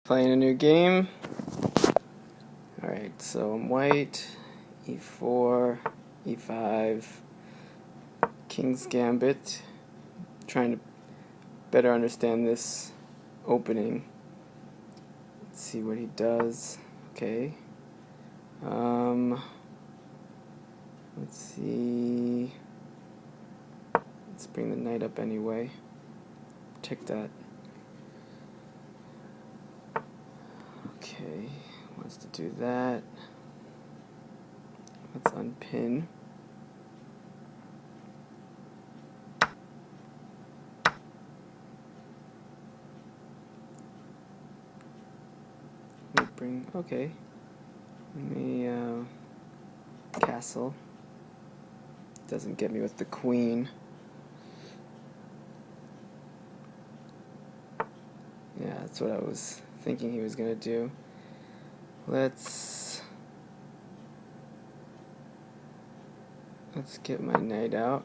Playing a new game. Alright, so I'm white, e4, e5, King's Gambit. Trying to better understand this opening. Let's see what he does. Okay. Let's see. Let's bring the knight up anyway. Check that. Okay, wants to do that. Let's unpin. Let me bring, okay. Let me castle. Doesn't get me with the queen. Yeah, that's what I was thinking he was gonna do. Let's get my knight out.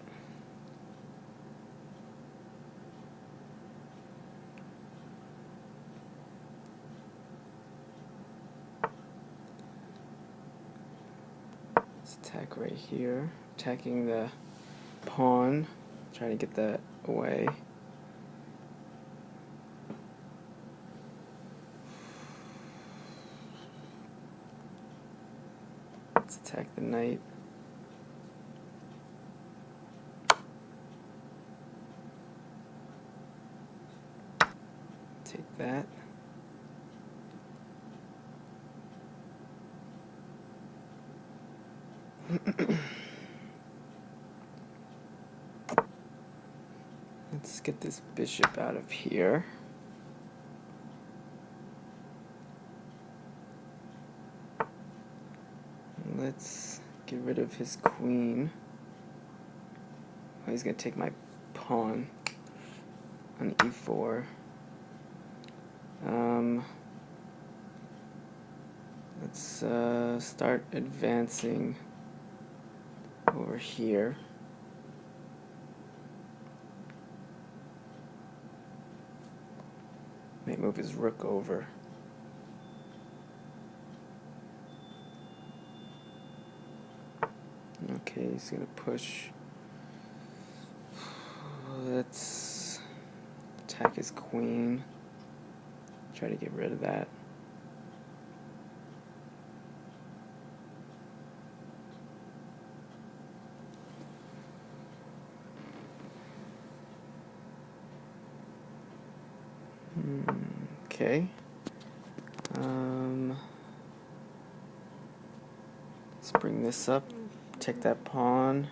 Let's attack right here, attacking the pawn, trying to get that away. Let's attack the knight. Take that. Let's get this bishop out of here. Let's get rid of his queen. Oh, he's going to take my pawn on e4. Let's start advancing over here. May move his rook over. Okay, he's gonna push. Let's attack his queen. Try to get rid of that. Okay. Let's bring this up. Take that pawn.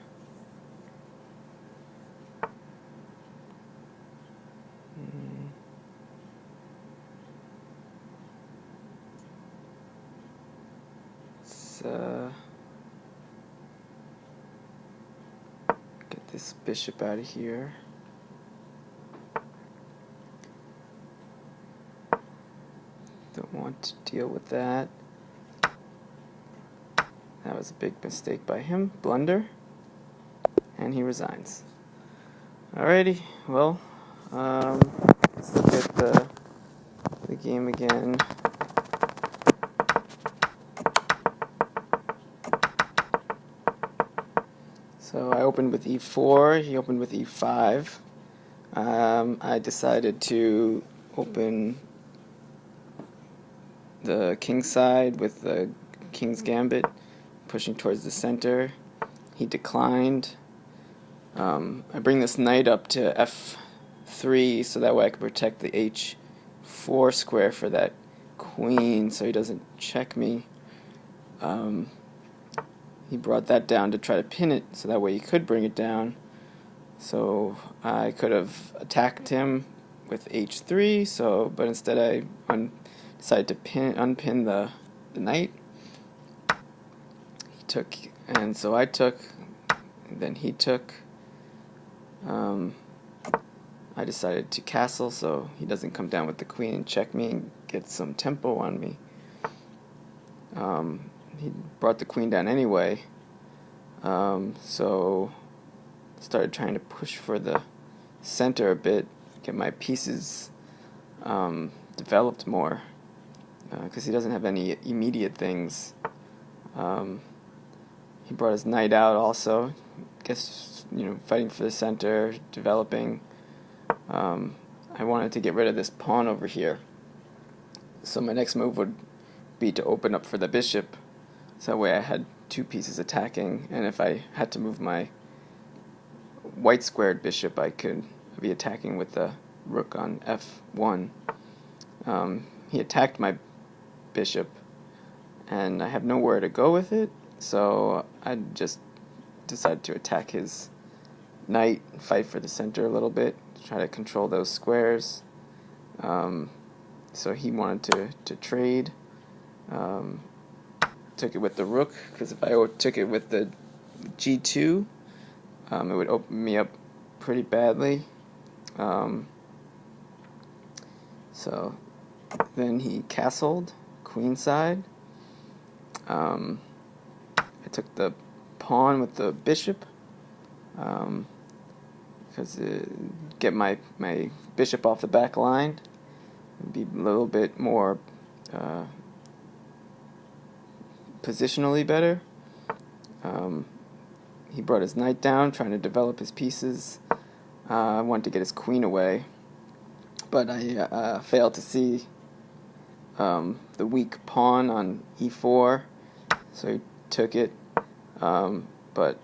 Let's get this bishop out of here. Don't want to deal with that. That was a big mistake by him. Blunder. And he resigns. Alrighty, well, let's look at the game again. So I opened with e4, he opened with e5. I decided to open the king side with the King's Gambit, pushing towards the center. He declined. I bring this knight up to f3 so that way I can protect the h4 square for that queen so he doesn't check me. He brought that down to try to pin it so that way he could bring it down. So I could have attacked him with h3, but instead I decided to unpin the knight. He took, and so I took, and then he took. I decided to castle so he doesn't come down with the queen and check me and get some tempo on me. He brought the queen down anyway, so started trying to push for the center a bit, get my pieces developed more. because he doesn't have any immediate things. He brought his knight out also. Guess, fighting for the center, developing. I wanted to get rid of this pawn over here. So my next move would be to open up for the bishop. So that way I had two pieces attacking, and if I had to move my white squared bishop, I could be attacking with the rook on f1. He attacked my bishop, and I have nowhere to go with it, so I just decided to attack his knight, fight for the center a little bit, try to control those squares. So he wanted to trade. Took it with the rook, because if I took it with the g2, it would open me up pretty badly. So then he castled queenside. I took the pawn with the bishop, because get my bishop off the back line, it'd be a little bit more positionally better. He brought his knight down, trying to develop his pieces. I wanted to get his queen away, but I failed to see the weak pawn on e4, so he took it, but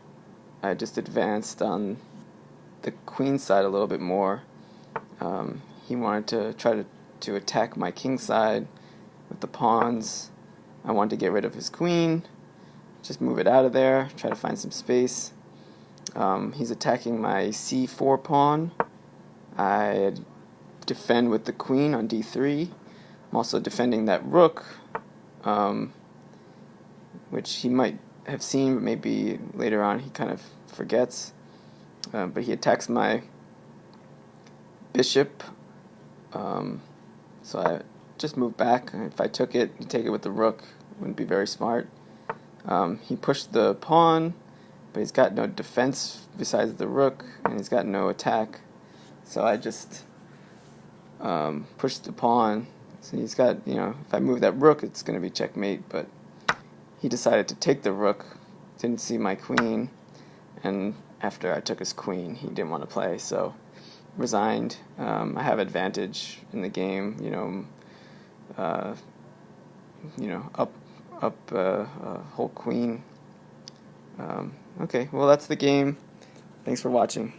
I just advanced on the queen side a little bit more. He wanted to try to attack my king side with the pawns. I wanted to get rid of his queen, just move it out of there, try to find some space. He's attacking my c4 pawn. I defend with the queen on d3. I'm also defending that rook, which he might have seen, but maybe later on he kind of forgets. But he attacks my bishop, so I just move back. If I took it, take it with the rook, wouldn't be very smart. He pushed the pawn, but he's got no defense besides the rook, and he's got no attack. So I just pushed the pawn. So he's got, if I move that rook, it's going to be checkmate, but he decided to take the rook, didn't see my queen, and after I took his queen, he didn't want to play, so resigned. I have advantage in the game, up whole queen. Okay, well, that's the game. Thanks for watching.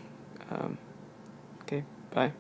Okay, bye.